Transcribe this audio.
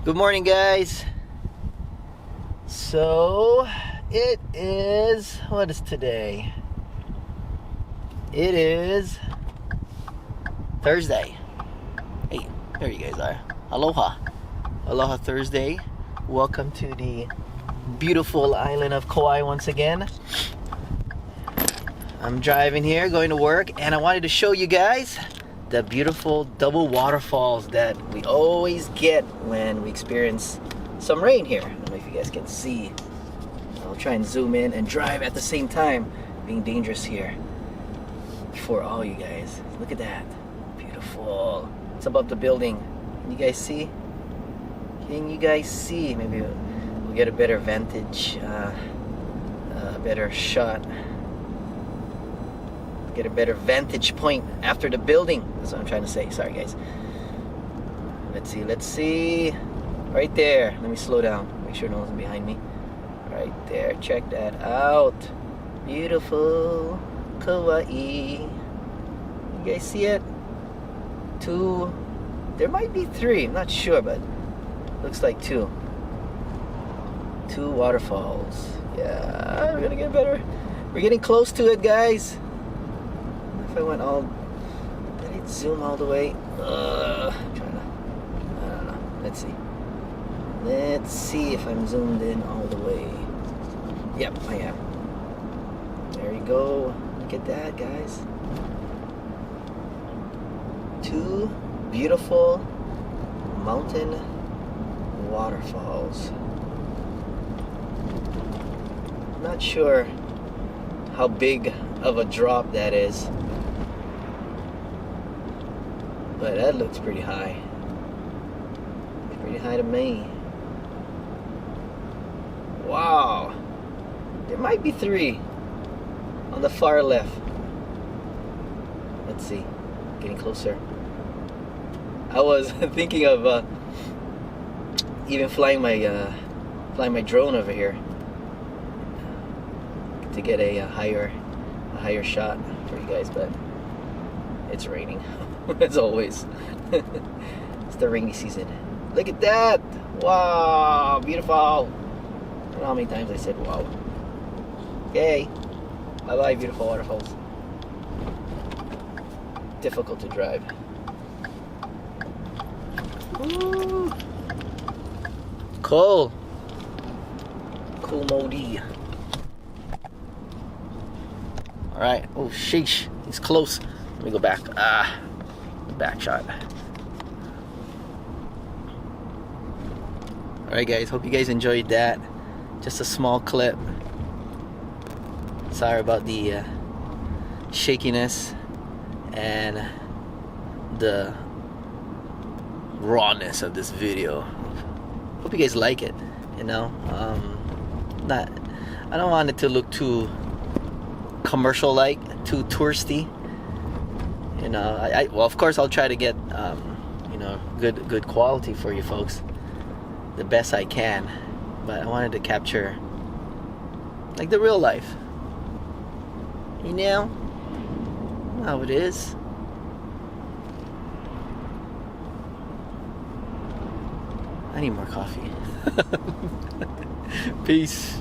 Good morning, guys. So it is, what is today? It is Thursday. Hey, there you guys are. Aloha. Aloha Thursday. Welcome to the beautiful island of Kaua'i once again. I'm driving here, going to work, and I wanted to show you guys the beautiful double waterfalls that we always get when we experience some rain here. I don't know if you guys can see. I'll try and zoom in and drive at the same time, being dangerous here for all you guys. Look at that. Beautiful. It's above the building. Can you guys see? Can you guys see? Maybe we'll get a better vantage, a better shot. Get a better vantage point after the building. That's what I'm trying to say. Sorry, guys. Let's see. Right there. Let me slow down. Make sure no one's behind me. Right there. Check that out. Beautiful Kaua'i. You guys see it? Two. There might be three. I'm not sure, but looks like two. Two waterfalls. Yeah, we're gonna get better. We're getting close to it, guys. If I went all, did it zoom all the way? I'm trying to, I don't know. Let's see. Let's see if I'm zoomed in all the way. Yep, I am. There you go. Look at that, guys. Two beautiful mountain waterfalls. Not sure how big of a drop that is, but that looks pretty high. It's pretty high to me. Wow. There might be three on the far left. Let's see. Getting closer. I was thinking of even flying my drone over here to get a higher shot for you guys, but it's raining as always. It's the rainy season. Look at that. Wow, beautiful. I don't know how many times I said wow. Okay, bye bye, beautiful waterfalls. Difficult to drive. Ooh. Cool Modi. Alright, oh sheesh, he's close. Let me go back. Back shot. Alright guys, hope you guys enjoyed that. Just a small clip. Sorry about the shakiness and the rawness of this video. Hope you guys like it, you know. I don't want it to look too commercial like, too touristy, you know. Well, of course I'll try to get you know, good quality for you folks, the best I can, but I wanted to capture like the real life, you know how it is. I need more coffee. Peace.